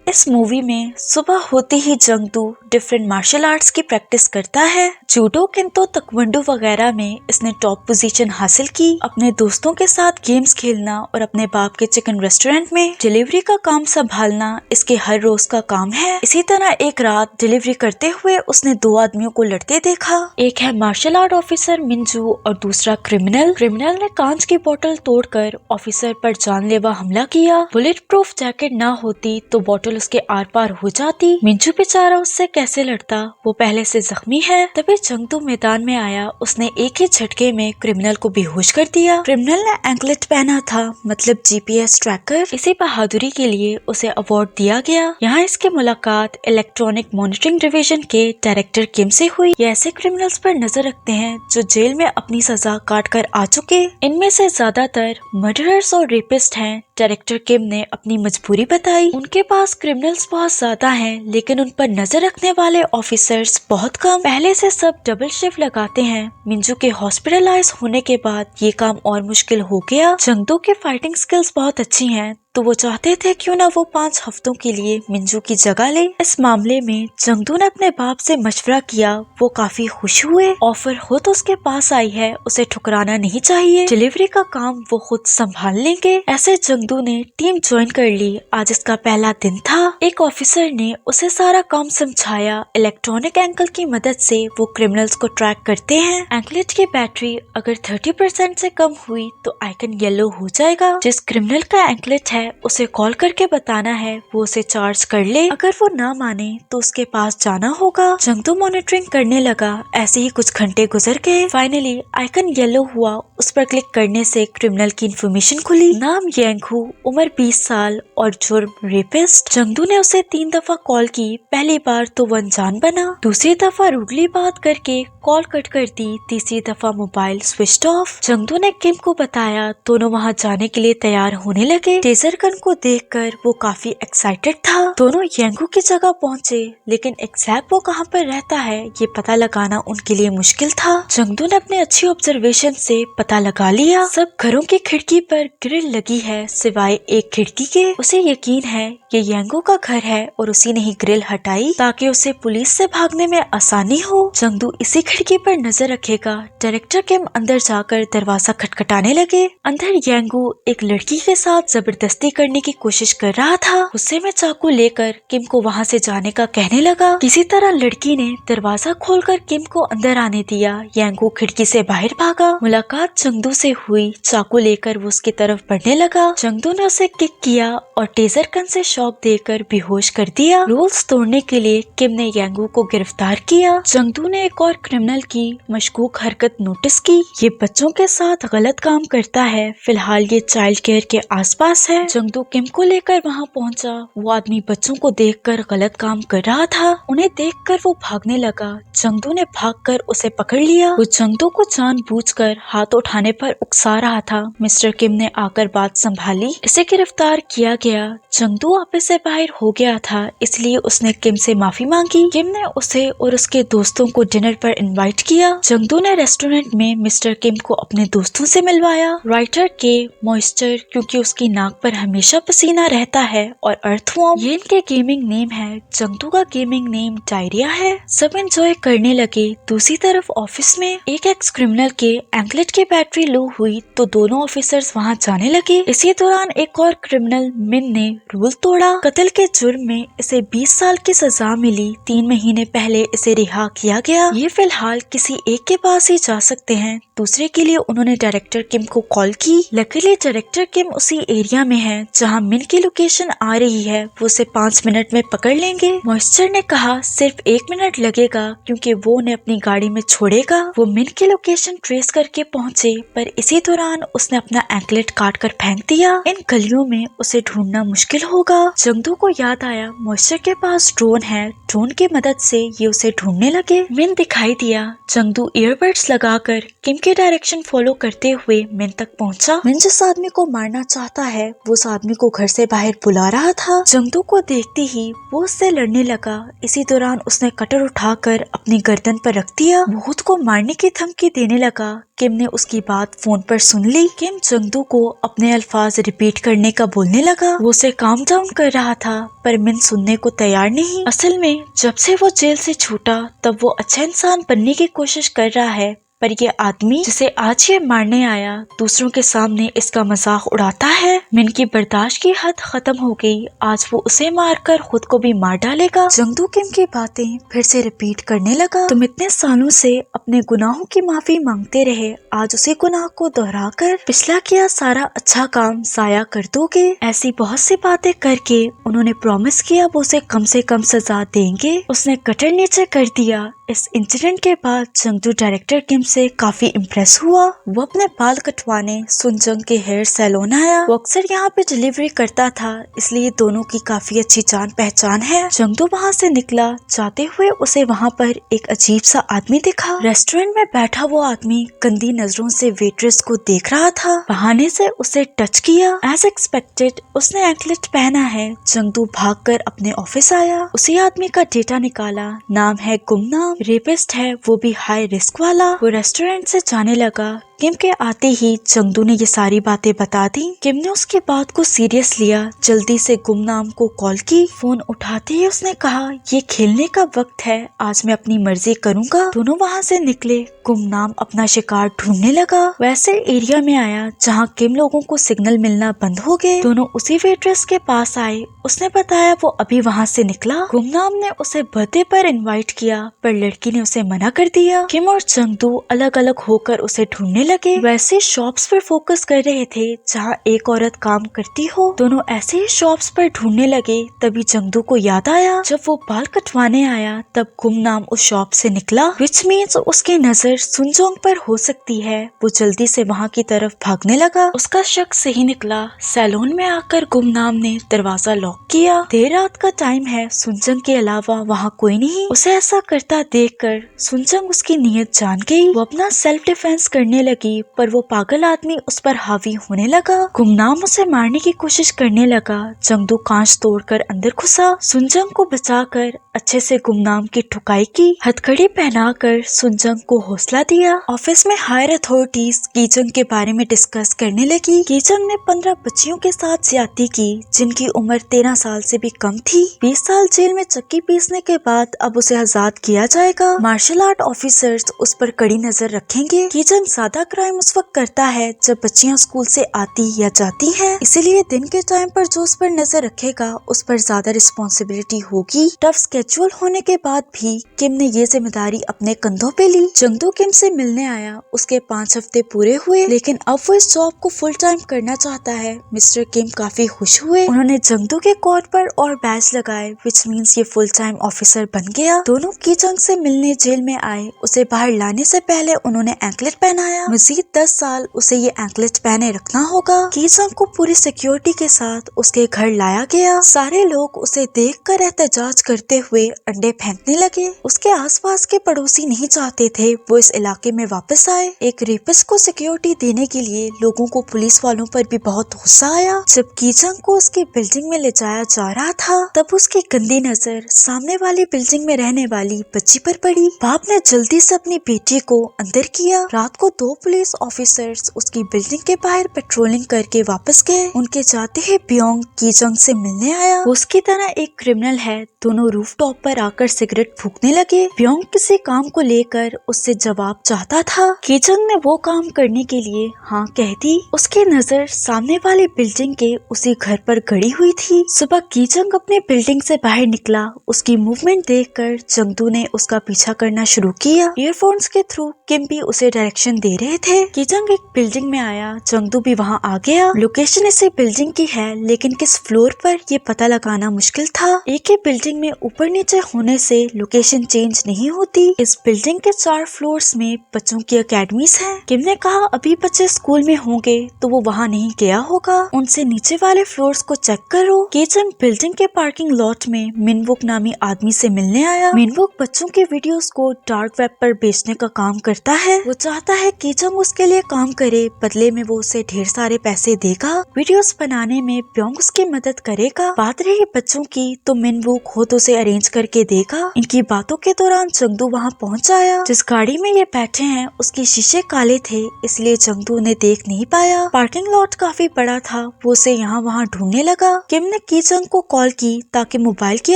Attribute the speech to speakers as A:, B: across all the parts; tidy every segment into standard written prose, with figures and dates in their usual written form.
A: इस मूवी में सुबह होते ही जंगदू डिफरेंट मार्शल आर्ट्स की प्रैक्टिस करता है। जूडो, किंतो, तकवंडो वगैरह में इसने टॉप पोजीशन हासिल की। अपने दोस्तों के साथ गेम्स खेलना और अपने बाप के चिकन रेस्टोरेंट में डिलीवरी का काम संभालना इसके हर रोज का काम है। इसी तरह एक रात डिलीवरी करते हुए उसने दो आदमियों को लड़ते देखा। एक है मार्शल आर्ट ऑफिसर मिंजू और दूसरा क्रिमिनल। क्रिमिनल ने कांच की बोतल तोड़कर ऑफिसर पर जानलेवा हमला किया। बुलेट प्रूफ जैकेट ना होती तो बोतल उसके आर पार हो जाती। मिंजू बेचारा उससे कैसे लड़ता, वो पहले से जख्मी है। तभी जंगदू मैदान में आया। उसने एक ही झटके में क्रिमिनल को बेहोश कर दिया। क्रिमिनल ने एंकलेट पहना था, मतलब जीपीएस ट्रैकर। इसी बहादुरी के लिए उसे अवार्ड दिया गया। यहाँ इसकी मुलाकात इलेक्ट्रॉनिक मॉनिटरिंग डिवीजन के डायरेक्टर किम से हुई। ये ऐसे क्रिमिनल्स पर नजर रखते हैं जो जेल में अपनी सजा काट कर आ चुके। इनमें से ज्यादातर मर्डरर्स और रेपिस्ट हैं। डायरेक्टर किम ने अपनी मजबूरी बताई। उनके पास क्रिमिनल्स बहुत ज्यादा हैं, लेकिन उन पर नजर रखने वाले ऑफिसर्स बहुत कम। पहले से सब डबल शिफ्ट लगाते हैं। मिंजू के हॉस्पिटलाइज होने के बाद ये काम और मुश्किल हो गया। जंगदू के फाइटिंग स्किल्स बहुत अच्छी हैं, तो वो चाहते थे क्यों ना वो 5 हफ्तों के लिए मिंजू की जगह ले। इस मामले में जंगदू ने अपने बाप से मशवरा किया। वो काफी खुश हुए। ऑफर हो तो उसके पास आई है, उसे ठुकराना नहीं चाहिए। डिलीवरी का काम वो खुद संभाल लेंगे। ऐसे जंगदू ने टीम ज्वाइन कर ली। आज इसका पहला दिन था। एक ऑफिसर ने उसे सारा काम समझाया। इलेक्ट्रॉनिक एंकल की मदद से वो क्रिमिनल्स को ट्रैक करते हैं। एंकलेट की बैटरी अगर 30% से कम हुई तो आइकन येलो हो जाएगा। जिस क्रिमिनल का एंकलेट है उसे कॉल करके बताना है, वो उसे चार्ज कर ले। अगर वो ना माने तो उसके पास जाना होगा। जंगदू मॉनिटरिंग करने लगा। ऐसे ही कुछ घंटे गुजर गए। फाइनली आइकन येलो हुआ। उस पर क्लिक करने से क्रिमिनल की इंफॉर्मेशन खुली। नाम येंगहू, उम्र 20 साल और जुर्म रेपिस्ट। जंगदू ने उसे 3 दफा कॉल की। पहली बार तो वो अनजान बना, दूसरी दफा रूडली बात करके कॉल कट कर दी, तीसरी दफा मोबाइल स्विच ऑफ। जंगदू ने किम को बताया। दोनों वहाँ जाने के लिए तैयार होने लगे। टेजर गन को देखकर वो काफी एक्साइटेड था। दोनों येंगू की जगह पहुँचे, लेकिन एग्जैक्ट वो कहाँ पर रहता है ये पता लगाना उनके लिए मुश्किल था। जंगदू ने अपने अच्छी ऑब्जर्वेशन से पता लगा लिया। सब घरों की खिड़की पर ग्रिल लगी है सिवाय एक खिड़की के। उसे यकीन है ये येंगू का घर है और उसी ने ही ग्रिल हटाई ताकि उसे पुलिस से भागने में आसानी हो। जंगदू इसी खिड़की पर नजर रखेगा। डायरेक्टर किम अंदर जाकर दरवाजा खटखटाने लगे। अंदर येंगू एक लड़की के साथ जबरदस्ती करने की कोशिश कर रहा था। गुस्से में चाकू लेकर किम को वहाँ से जाने का कहने लगा। किसी तरह लड़की ने दरवाजा खोलकर किम को अंदर आने दिया। येंगू खिड़की से बाहर भागा। मुलाकात जंगदू से हुई। चाकू लेकर वो उसकी तरफ बढ़ने लगा। जंगदू ने उसे किक किया और टेजर गन से शॉक देकर बेहोश कर दिया। रूल्स तोड़ने के लिए किम ने येंगू को गिरफ्तार किया। जंगदू ने एक और क्रिमिनल की मशकूक हरकत नोटिस की। ये बच्चों के साथ गलत काम करता है। फिलहाल ये चाइल्ड केयर के आसपास है। जंगदू किम को लेकर वहाँ पहुँचा। वो आदमी बच्चों को देखकर गलत काम कर रहा था। उन्हें देखकर वो भागने लगा। जंगदू ने भागकर उसे पकड़ लिया। वो जंगदू को जानबूझकर हाथ उठाने पर उकसा रहा था। मिस्टर किम ने आकर बात संभाली। इसे गिरफ्तार किया गया। जंगदू ऑफिस से बाहर हो गया था, इसलिए उसने किम से माफी मांगी। किम ने उसे और उसके दोस्तों को डिनर पर इनवाइट किया। जंगदू ने रेस्टोरेंट में मिस्टर किम को अपने दोस्तों से मिलवाया। राइटर के मॉइस्चर, क्योंकि उसकी नाक पर हमेशा पसीना रहता है, और अर्थवॉर्म, ये इनके गेमिंग नेम है। जंगदू का गेमिंग नेम डायरिया है। सब एंजॉय करने लगे। दूसरी तरफ ऑफिस में एक एक्स क्रिमिनल के एंकलेट की बैटरी लो हुई तो दोनों ऑफिसर्स वहां जाने लगे। इसी दौरान एक और क्रिमिनल मिन ने रूल तोड़ा। कत्ल के जुर्म में इसे 20 साल की सजा मिली। 3 महीने पहले इसे रिहा किया गया। ये फिलहाल किसी एक के पास ही जा सकते हैं। दूसरे के लिए उन्होंने डायरेक्टर किम को कॉल की। लकीली डायरेक्टर किम उसी एरिया में है जहां मिन की लोकेशन आ रही है। वो उसे 5 मिनट में पकड़ लेंगे। मॉइस्चर ने कहा सिर्फ 1 मिनट लगेगा, क्योंकि वो उन्हें अपनी गाड़ी में छोड़ेगा। वो मिन की लोकेशन ट्रेस करके पहुंचे, पर इसी दौरान उसने अपना एंकलेट काट कर फेंक दिया। इन गलियों में उसे ढूंढना मुश्किल होगा। जंगदू को याद आया मॉइस्चर के पास ड्रोन है। ड्रोन की मदद से ये उसे ढूंढने लगे। मिन दिखाई दिया। जंगदू ईयरबड्स लगाकर किम के डायरेक्शन फॉलो करते हुए मिन तक पहुंचा। मिन जिस आदमी को मारना चाहता है वो उस आदमी को घर से बाहर बुला रहा था। जंगदू को देखते ही वो उससे लड़ने लगा। इसी दौरान उसने कटर उठाकर अपनी गर्दन पर रख दिया। वो खुद को मारने की धमकी देने लगा। किम ने उसकी बात फोन पर सुन ली। किम जंगदू को अपने अल्फाज रिपीट करने का बोलने लगा। वो उसे काम डाउन कर रहा था पर मिन सुनने को तैयार नहीं। असल में जब से वो जेल से छूटा तब वो अच्छा इंसान बनने की कोशिश कर रहा है, पर ये आदमी जिसे आज ये मारने आया दूसरों के सामने इसका मजाक उड़ाता है। मिन की बर्दाश्त की हद खत्म हो गई। आज वो उसे मारकर खुद को भी मार डालेगा। जंगदू किम की बातें फिर से रिपीट करने लगा। तुम इतने सालों से अपने गुनाहों की माफी मांगते रहे, आज उसी गुनाह को दोहराकर पिछला किया सारा अच्छा काम जाया कर दोगे। ऐसी बहुत सी बातें करके उन्होंने प्रॉमिस किया वो उसे कम से कम सजा देंगे। उसने कटर नीचे कर दिया। इस इंसिडेंट के बाद जंगदू डायरेक्टर किम से काफी इम्प्रेस हुआ। वो अपने बाल कटवाने सुनजंग के हेयर सैलून आया। वो अक्सर यहाँ पे डिलीवरी करता था, इसलिए दोनों की काफी अच्छी जान पहचान है। जंगदू वहाँ से निकला। जाते हुए उसे वहाँ पर एक अजीब सा आदमी दिखा। रेस्टोरेंट में बैठा वो आदमी गंदी नजरों से वेट्रेस को देख रहा था। बहाने से उसे टच किया। एज एक्सपेक्टेड उसने एंकलेट पहना है। जंगदू भागकर अपने ऑफिस आया। उसी आदमी का डेटा निकाला। नाम है गुमनाम, रेपिस्ट है, वो भी हाई रिस्क वाला। वो रेस्टोरेंट से जाने लगा। किम के आते ही जंगदू ने ये सारी बातें बता दी। किम ने उसके बात को सीरियस लिया। जल्दी से गुमनाम को कॉल की। फोन उठाते ही उसने कहा ये खेलने का वक्त है, आज मैं अपनी मर्जी करूंगा। दोनों वहाँ से निकले। गुमनाम अपना शिकार ढूंढने लगा। वैसे एरिया में आया जहाँ किम लोगों को सिग्नल मिलना बंद हो गए। दोनों उसी वेट्रेस के पास आए। उसने बताया वो अभी वहाँ से निकला। गुमनाम ने उसे बर्थडे पर इनवाइट किया पर लड़की ने उसे मना कर दिया। किम और जंगदू अलग अलग होकर उसे ढूंढने लगे। वैसे शॉप्स पर फोकस कर रहे थे जहाँ एक औरत काम करती हो। दोनों ऐसे ही शॉप्स पर ढूंढने लगे। तभी जंगदू को याद आया जब वो बाल कटवाने आया तब गुमनाम उस शॉप से निकला, विच मीन्स उसकी नजर सुनजोंग पर हो सकती है। वो जल्दी से वहाँ की तरफ भागने लगा। उसका शक सही निकला। सैलून में आकर गुमनाम ने दरवाजा लॉक किया। देर रात का टाइम है, सुनजंग के अलावा वहाँ कोई नहीं। उसे ऐसा करता देखकर सुनजंग उसकी नीयत जान गई। वो अपना सेल्फ डिफेंस करने लगी पर वो पागल आदमी उस पर हावी होने लगा। गुमनाम उसे मारने की कोशिश करने लगा। जंगदू कांच तोड़कर अंदर घुसा। सुनजंग को बचाकर अच्छे से गुमनाम की ठुकाई की। हथकड़ी पहनाकर सुनजंग को हौसला दिया। ऑफिस में हायर अथॉरिटीज कीजंग के बारे में डिस्कस करने लगी। कीजंग ने 15 बच्चियों के साथ ज्यादती की जिनकी उम्र 13 साल से भी कम थी। 20 साल जेल में चक्की पीसने के बाद अब उसे आजाद किया जाएगा। मार्शल आर्ट ऑफिसर्स उस पर कड़ी नजर रखेंगे। कीजंग ज्यादा क्राइम उस वक्त करता है जब बच्चियां स्कूल से आती या जाती हैं, इसीलिए दिन के टाइम पर जो उस पर नजर रखेगा उस पर ज्यादा रिस्पॉन्सिबिलिटी होगी। टफ स्केड्यूल होने के बाद भी किम ने ये जिम्मेदारी अपने कंधों पे ली। जंगदू किम से मिलने आया। उसके 5 हफ्ते पूरे हुए लेकिन अब वो इस जॉब को फुल टाइम करना चाहता है। मिस्टर किम काफी खुश हुए। उन्होंने जंगदू के कोट पर और बैज लगाए, विच मीन्स ये फुल टाइम ऑफिसर बन गया। दोनों कीजंग से मिलने जेल में आए। उसे बाहर लाने से पहले उन्होंने एंकलेट पहनाया। मजीद 10 साल उसे ये एंकलेट पहने रखना होगा। कीजंग को पूरी सिक्योरिटी के साथ उसके घर लाया गया। सारे लोग उसे देखकर एहतजाज करते हुए अंडे फेंकने लगे। उसके आसपास के पड़ोसी नहीं चाहते थे वो इस इलाके में वापस आए। एक रेपिस्ट को सिक्योरिटी देने के लिए लोगों को पुलिस वालों पर भी बहुत गुस्सा आया। जब कीजंग को उसकी बिल्डिंग में ले जाया जा रहा था तब उसकी गंदी नजर सामने वाली बिल्डिंग में रहने वाली बच्ची पर पड़ी। बाप ने जल्दी से अपनी बेटी को अंदर किया। रात को 2 पुलिस ऑफिसर्स उसकी बिल्डिंग के बाहर पेट्रोलिंग करके वापस गए। उनके जाते ही ब्योंग कीजंग से मिलने आया। वो उसकी तरह एक क्रिमिनल है। दोनों रूफटॉप पर आकर सिगरेट फूकने लगे। ब्योंग किसी काम को लेकर उससे जवाब चाहता था। कीजंग ने वो काम करने के लिए हाँ कह दी। उसकी नजर सामने वाली बिल्डिंग के उसी घर पर गड़ी हुई थी। सुबह कीजंग अपने बिल्डिंग से बाहर निकला। उसकी मूवमेंट देखकर जंगदू ने उसका पीछा करना शुरू किया। ईयरफोन्स के थ्रू किम भी उसे डायरेक्शन दे रहे थे। कीजंग एक बिल्डिंग में आया। जंगदू भी वहाँ आ गया। लोकेशन इसी बिल्डिंग की है लेकिन किस फ्लोर पर ये पता लगाना मुश्किल था। एक ही बिल्डिंग में ऊपर ऊपर नीचे होने से लोकेशन चेंज नहीं होती। इस बिल्डिंग के 4 फ्लोर्स में बच्चों की अकेडमीज हैं। किम ने कहा अभी बच्चे स्कूल में होंगे तो वो वहाँ नहीं गया होगा, उनसे नीचे वाले फ्लोर्स को चेक करो। कीचंग बिल्डिंग के पार्किंग लॉट में मिनवुक नामी आदमी से मिलने आया। मिनवुक बच्चों के वीडियोस को डार्क वेब पर बेचने का काम करता है। वो चाहता है कीचंग उसके लिए काम करे, बदले में वो उसे ढेर सारे पैसे देगा। वीडियोस बनाने में प्योंग उसकी मदद करेगा। बात रही बच्चों की तो मिनवुक खुद उसे अरेंज करके देगा। इनकी बातों के दौरान जंगदू वहाँ पहुँच आया। जिस गाड़ी में ये बैठे हैं उसके शीशे काले थे, इसलिए जंगदू उन्हें देख नहीं पाया। पार्किंग लॉट काफी बड़ा था, वो उसे यहाँ वहाँ ढूंढने लगा। किम ने कीचंग को कॉल की ताकि मोबाइल की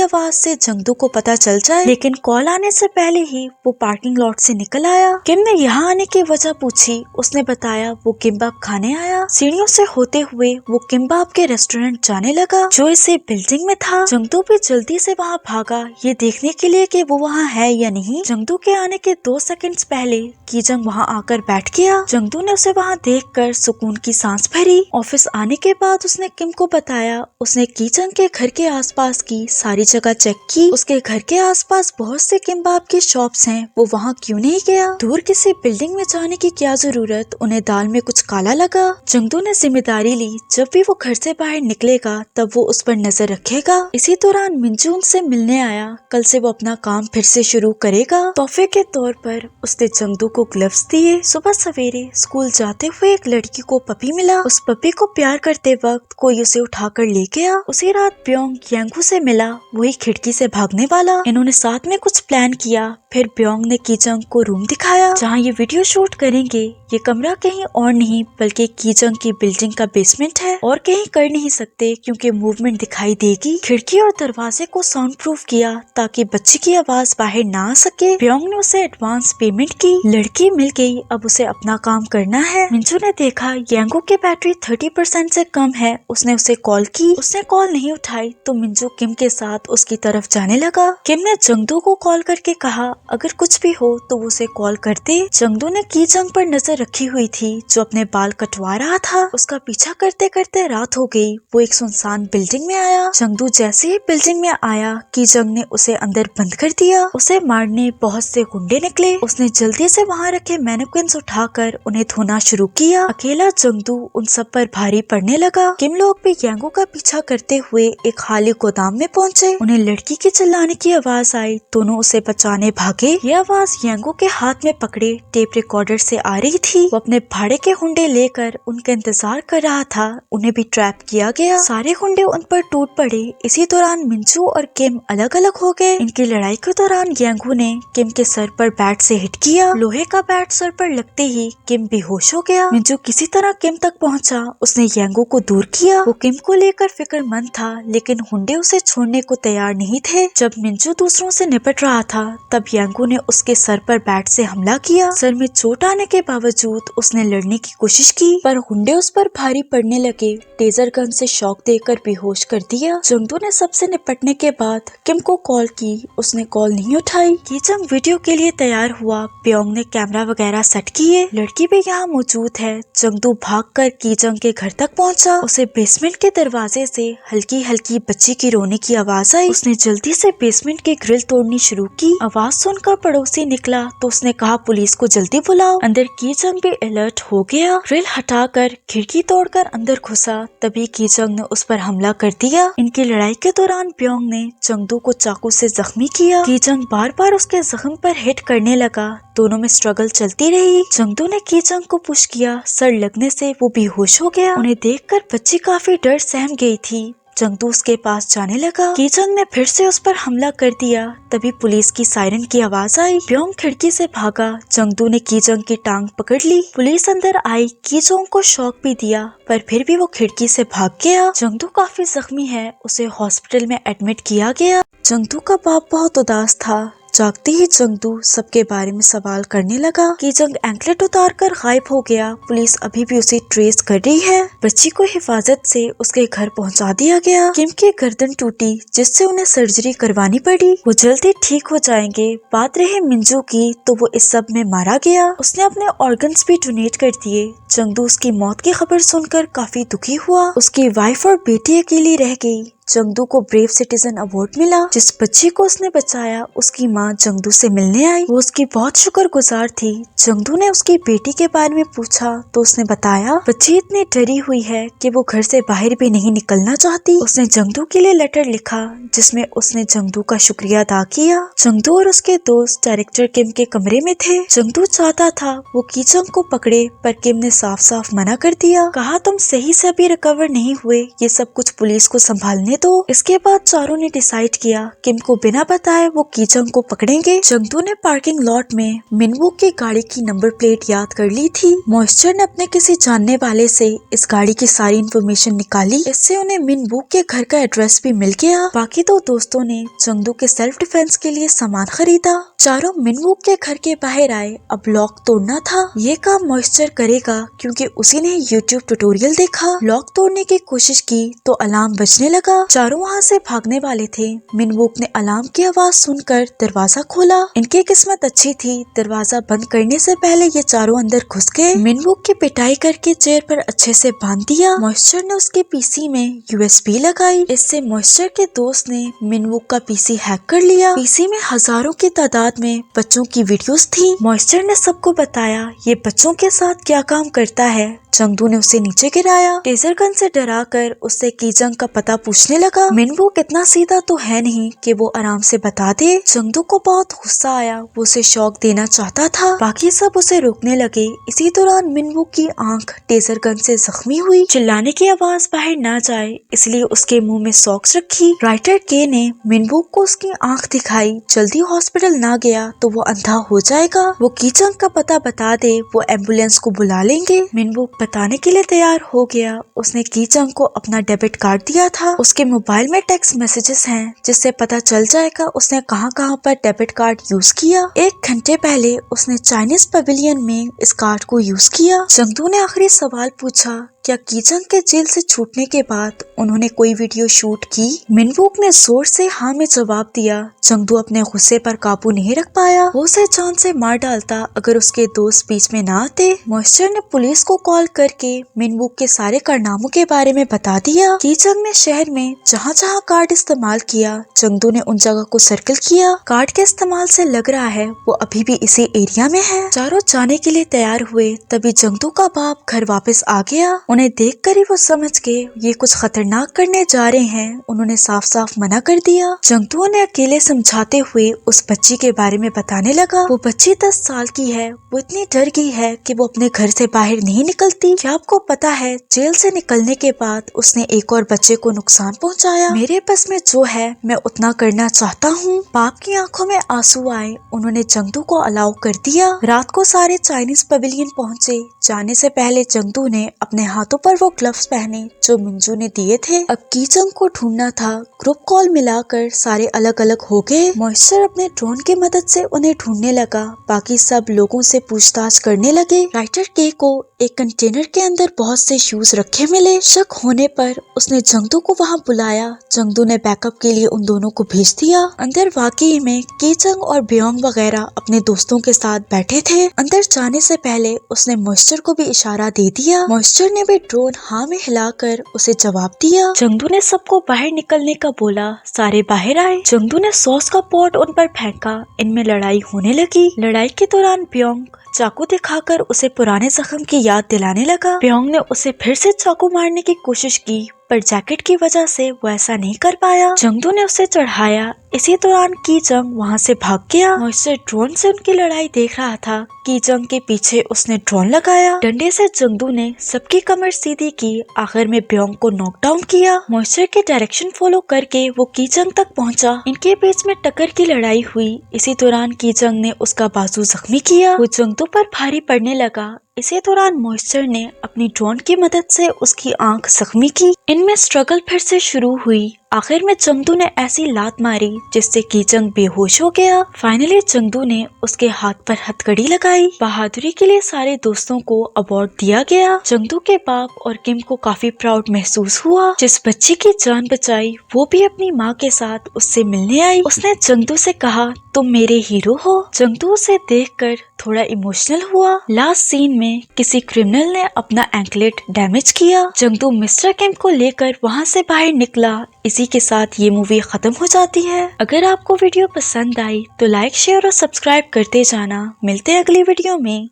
A: आवाज से जंगदू को पता चल जाए, लेकिन कॉल आने से पहले ही वो पार्किंग लॉट से निकल आया। किम ने यहाँ आने की वजह पूछी, उसने बताया वो किम्बाब खाने आया। सीढ़ियों से होते हुए वो किम्बाब के रेस्टोरेंट जाने लगा जो इसी बिल्डिंग में था। जंगदू भी जल्दी से वहाँ भागा, ये देखने के लिए कि वो वहाँ है या नहीं। जंगदू के आने के 2 सेकंड्स पहले कीचंग वहाँ आकर बैठ गया। जंगदू ने उसे वहाँ देखकर सुकून की सांस भरी। ऑफिस आने के बाद उसने किम को बताया उसने कीचंग के घर के आसपास की सारी जगह चेक की। उसके घर के आसपास बहुत से किम्बाब की शॉप्स हैं, वो वहाँ क्यों नहीं गया। दूर किसी बिल्डिंग में जाने की क्या जरूरत, उन्हें दाल में कुछ काला लगा। जंगदू ने जिम्मेदारी ली, जब भी वो घर से बाहर निकलेगा तब वो उस पर नजर रखेगा। इसी दौरान मिंजू उनसे मिलने आया। कल से वो अपना काम फिर से शुरू करेगा। तोहफे के तौर पर उसने जंगदू को ग्लव्स दिए। सुबह सवेरे स्कूल जाते हुए एक लड़की को पपी मिला। उस पपी को प्यार करते वक्त कोई उसे उठाकर ले गया। उसी रात प्योंग यांगू से मिला, वही खिड़की से भागने वाला। इन्होंने साथ में कुछ प्लान किया। फिर प्योंग ने कीचंग को रूम दिखाया जहाँ ये वीडियो शूट करेंगे। ये कमरा कहीं और नहीं बल्कि कीचंग की बिल्डिंग का बेसमेंट है, और कहीं कर नहीं सकते क्योंकि मूवमेंट दिखाई देगी। खिड़की और दरवाजे को साउंड प्रूफ किया ताकि बच्ची की आवाज बाहर ना आ सके। प्योंग ने उसे एडवांस पेमेंट की। लड़की मिल गई, अब उसे अपना काम करना है। मिंजू ने देखा यांगू की बैटरी 30% से कम है। उसने उसे कॉल की, उसने कॉल नहीं उठाई तो मिंजू किम के साथ उसकी तरफ जाने लगा। किम ने जंगदू को कॉल करके कहा अगर कुछ भी हो तो वो उसे कॉल कर दे। जंगदू ने कीचंग पर नजर रखी हुई थी जो अपने बाल कटवा रहा था। उसका पीछा करते करते रात हो गई। वो एक सुनसान बिल्डिंग में आया। जंगदू जैसे ही बिल्डिंग में आया कीचंग ने उसे अंदर बंद कर दिया। उसे मारने बहुत से गुंडे निकले। उसने जल्दी से वहाँ रखे मैनिक्विन्स उठाकर उन्हें धोना शुरू किया। अकेला जंगदू उन सब पर भारी पड़ने लगा। किम लोग भी यांगू का पीछा करते हुए एक खाली गोदाम में पहुँचे। उन्हें लड़की के चिल्लाने की आवाज आई। दोनों उसे बचाने भागे। ये आवाज यांगू के हाथ में पकड़े टेप रिकॉर्डर से आ रही थी। वो अपने भाड़े के हुंडे लेकर उनका इंतजार कर रहा था। उन्हें भी ट्रैप किया गया। सारे हुंडे उन पर टूट पड़े। इसी दौरान मिंजू और किम अलग अलग हो गए। इनकी लड़ाई के दौरान यांगू ने किम के सर पर बैट से हिट किया। लोहे का बैट सर पर लगते ही किम बेहोश हो गया। मिंजू किसी तरह किम तक पहुंचा। उसने यांगू को दूर किया। वो किम को लेकर फिक्रमंद था, लेकिन हुंडे उसे छोड़ने को तैयार नहीं थे। जब मिंजू दूसरों से निपट रहा था तब यांगू ने उसके सर पर बैट से हमला किया। सर में चोट आने के बावजूद उसने लड़ने की कोशिश की, पर हुंडे उस पर भारी पड़ने लगे। टेजर गन से शॉक देकर बेहोश कर दिया। जंगदू ने सबसे निपटने के बाद किम को कॉल की। उसने कॉल नहीं उठाई। कीचंग वीडियो के लिए तैयार हुआ। प्योंग ने कैमरा वगैरह सेट किए। लड़की भी यहाँ मौजूद है। जंगदू भागकर कीचंग के घर तक पहुँचा। उसे बेसमेंट के दरवाजे से हल्की हल्की बच्ची की रोने की आवाज आई। उसने जल्दी से बेसमेंट की ग्रिल तोड़नी शुरू की। आवाज सुनकर पड़ोसी निकला तो उसने कहा पुलिस को जल्दी बुलाओ। अंदर कीचंग भी अलर्ट हो गया। ग्रिल हटाकर खिड़की तोड़कर अंदर घुसा। तभी कीचंग ने उस पर हमला कर दिया। इनकी लड़ाई के दौरान प्योंग ने जंगदू को चाकू से जख्मी किया। कीचंग बार बार उसके जख्म पर हिट करने लगा। दोनों में स्ट्रगल चलती रही। जंगदू ने कीचंग को पुश किया। सर लगने से वो बेहोश हो गया। उन्हें देखकर बच्ची काफी डर सहम गई थी। जंगदू उसके पास जाने लगा। कीचंग ने फिर से उस पर हमला कर दिया। तभी पुलिस की सायरन की आवाज आई। प्योंग खिड़की से भागा। जंगदू ने कीचंग की टांग पकड़ ली। पुलिस अंदर आई। कीचंग को शॉक भी दिया, पर फिर भी वो खिड़की से भाग गया। जंगदू काफी जख्मी है, उसे हॉस्पिटल में एडमिट किया गया। जंगदू का बाप बहुत उदास था। जागते ही जंगदू सबके बारे में सवाल करने लगा। कीचंग एंकलेट उतारकर गायब हो गया। पुलिस अभी भी उसे ट्रेस कर रही है। बच्ची को हिफाजत से उसके घर पहुंचा दिया गया। किम की गर्दन टूटी, जिससे उन्हें सर्जरी करवानी पड़ी। वो जल्दी ठीक हो जाएंगे। बात रहे मिंजू की तो वो इस सब में मारा गया। उसने अपने ऑर्गन्स भी डोनेट कर दिए। जंगदू उसकी मौत की खबर सुनकर काफी दुखी हुआ। उसकी वाइफ और बेटी अकेली रह गई। जंगदू को ब्रेव सिटीजन अवार्ड मिला। जिस बच्ची को उसने बचाया उसकी माँ जंगदू से मिलने आई। वो उसकी बहुत शुक्रगुजार थी। जंगदू ने उसकी बेटी के बारे में पूछा तो उसने बताया बच्ची इतनी डरी हुई है कि वो घर से बाहर भी नहीं निकलना चाहती। उसने जंगदू के लिए लेटर लिखा जिसमें उसने जंगदू का शुक्रिया अदा किया। जंगदू और उसके दोस्त डायरेक्टर किम के कमरे में थे। जंगदू चाहता था वो कीचंग को पकड़े पर किम ने साफ साफ मना कर दिया। कहा तुम सही से अभी रिकवर नहीं हुए, ये सब कुछ पुलिस को संभालने दो। इसके बाद चारों ने डिसाइड किया किम को बिना बताए वो कीचंग को पकड़ेंगे। जंगदू ने पार्किंग लॉट में मिनवुक की गाड़ी की नंबर प्लेट याद कर ली थी। मॉइस्चर ने अपने किसी जानने वाले से इस गाड़ी की सारी इंफॉर्मेशन निकाली। इससे उन्हें मिनवुक के घर का एड्रेस भी मिल गया। बाकी दो दोस्तों ने जंगदू के सेल्फ डिफेंस के लिए सामान खरीदा। चारों मिनवुक के घर के बाहर आए। अब लॉक तोड़ना था। ये काम मॉइस्चर करेगा क्योंकि उसी ने यूट्यूब ट्यूटोरियल देखा। लॉक तोड़ने की कोशिश की तो अलार्म बजने लगा। चारों वहाँ से भागने वाले थे। मिनवुक ने अलार्म की आवाज सुनकर दरवाजा खोला। इनकी किस्मत अच्छी थी, दरवाजा बंद करने से पहले ये चारों अंदर घुस गए। मिनवुक की पिटाई करके चेयर पर अच्छे से बांध दिया। मॉइस्चर ने उसके पीसी में यूएसबी लगाई। इससे मॉइस्चर के दोस्त ने मिनवुक का पीसी हैक कर लिया। पीसी में हजारों की तादाद में बच्चों की वीडियोस थी। मॉइस्चर ने सबको बताया ये बच्चों के साथ क्या काम करता है। जंगदू ने उसे नीचे गिराया। टेजर गन से डराकर उससे कीचंग का पता पूछने लगा। मिनवुक इतना सीधा तो है नहीं कि वो आराम से बता दे। जंगदू को बहुत गुस्सा आया। वो उसे शॉक देना चाहता था। बाकी सब उसे रोकने लगे। इसी दौरान मिनवुक की आंख टेजर गन से जख्मी हुई। चिल्लाने की आवाज बाहर ना जाए इसलिए उसके मुंह में सॉक्स रखी। राइटर के ने मिनवुक को उसकी आंख दिखाई। जल्दी हॉस्पिटल ना गया तो वो अंधा हो जाएगा। वो कीचंग का पता बता दे, वो एम्बुलेंस को बुला लेंगे। मिनवुक बताने के लिए तैयार हो गया। उसने कीचंग को अपना डेबिट कार्ड दिया था। उसके मोबाइल में टेक्स्ट मैसेजेस हैं जिससे पता चल जाएगा उसने कहां कहां पर डेबिट कार्ड यूज किया। 1 घंटे पहले उसने चाइनीज पवेलियन में इस कार्ड को यूज किया। जंगदू ने आखिरी सवाल पूछा क्या कीचंग के जेल से छूटने के बाद उन्होंने कोई वीडियो शूट की। मिनवुक ने जोर से हाँ में जवाब दिया। जंगदू अपने गुस्से पर काबू नहीं रख पाया। वो उसे जान से मार डालता अगर उसके दोस्त बीच में ना आते। मॉइस्चर ने पुलिस को कॉल करके मिनवुक के सारे कारनामों के बारे में बता दिया। कीचंग ने शहर में जहाँ जहाँ कार्ड इस्तेमाल किया जंगदू ने उन जगह को सर्कल किया। कार्ड के इस्तेमाल से लग रहा है वो अभी भी इसी एरिया में है। चारों जाने के लिए तैयार हुए तभी जंगदू का बाप घर वापस आ गया। उन्हें देखकर ही वो समझ गए ये कुछ खतरनाक करने जा रहे हैं। उन्होंने साफ साफ मना कर दिया। जंगदू ने अकेले समझाते हुए उस बच्ची के बारे में बताने लगा। वो बच्ची 10 साल की है। वो इतनी डर गई है कि वो अपने घर से बाहर नहीं निकलती। क्या आपको पता है जेल से निकलने के बाद उसने एक और बच्चे को नुकसान पहुंचाया। मेरे बस में जो है मैं उतना करना चाहता हूँ। बाप की आंखों में आंसू आए। उन्होंने जंगदू को अलाउ कर दिया। रात को सारे चाइनीज पवेलियन पहुँचे। जाने से पहले जंगदू ने अपने हाथों पर वो ग्लव्स पहने जो मिंजू ने दिए थे। अब कीचंग को ढूंढना था। ग्रुप कॉल मिलाकर सारे अलग अलग हो गए। मॉइस्चर अपने ड्रोन की मदद से उन्हें ढूंढने लगा। बाकी सब लोगों से पूछताछ करने लगे। राइटर के को एक कंटेनर के अंदर बहुत से शूज रखे मिले। शक होने पर उसने जंगदू को वहां बुलाया। जंगदू ने बैकअप के लिए उन दोनों को भेज दिया। अंदर वाकई में कीचंग और ब्योंग वगैरह अपने दोस्तों के साथ बैठे थे। अंदर जाने से पहले उसने मॉइस्चर को भी इशारा दे दिया। मॉइस्चर ने भी ड्रोन हाँ में हिलाकर उसे जवाब दिया। जंगदू ने सबको बाहर निकलने का बोला। सारे बाहर आए। जंगदू ने सॉस का पॉट उन पर फेंका। इनमें लड़ाई होने लगी। लड़ाई के दौरान ब्योंग चाकू दिखाकर उसे पुराने जख्म की याद दिलाने लगा। ब्योंग ने उसे फिर से चाकू मारने की कोशिश की पर जैकेट की वजह से वो ऐसा नहीं कर पाया। जंगदू ने उसे चढ़ाया। इसी दौरान कीचंग वहाँ से भाग गया। मॉइस्चर ड्रोन से उनकी लड़ाई देख रहा था। कीचंग के पीछे उसने ड्रोन लगाया। डंडे से जंगदू ने सबकी कमर सीधी की। आखिर में ब्योंग को नॉकडाउन किया। मॉइस्चर के डायरेक्शन फॉलो करके वो कीचंग तक पहुंचा। इनके बीच में टक्कर की लड़ाई हुई। इसी दौरान कीचंग ने उसका बाजू जख्मी किया। वो जंगदू पर भारी पड़ने लगा। इसी दौरान मॉइस्चर ने अपनी ड्रोन की मदद से उसकी आंख जख्मी की। इनमें स्ट्रगल फिर से शुरू हुई। आखिर में जंगदू ने ऐसी लात मारी जिससे कीचंग बेहोश हो गया। फाइनली जंगदू ने उसके हाथ पर हथकड़ी लगाई। बहादुरी के लिए सारे दोस्तों को अवार्ड दिया गया। जंगदू के बाप और किम को काफी प्राउड महसूस हुआ। जिस बच्ची की जान बचाई वो भी अपनी माँ के साथ उससे मिलने आई। उसने जंगदू से कहा तुम मेरे हीरो हो। जंगदू उसे देखकर थोड़ा इमोशनल हुआ। लास्ट सीन में में किसी क्रिमिनल ने अपना एंकलेट डैमेज किया। जंगदू मिस्टर किम को लेकर वहाँ से बाहर निकला। इसी के साथ ये मूवी खत्म हो जाती है। अगर आपको वीडियो पसंद आई तो लाइक, शेयर और सब्सक्राइब करते जाना। मिलते हैं अगली वीडियो में।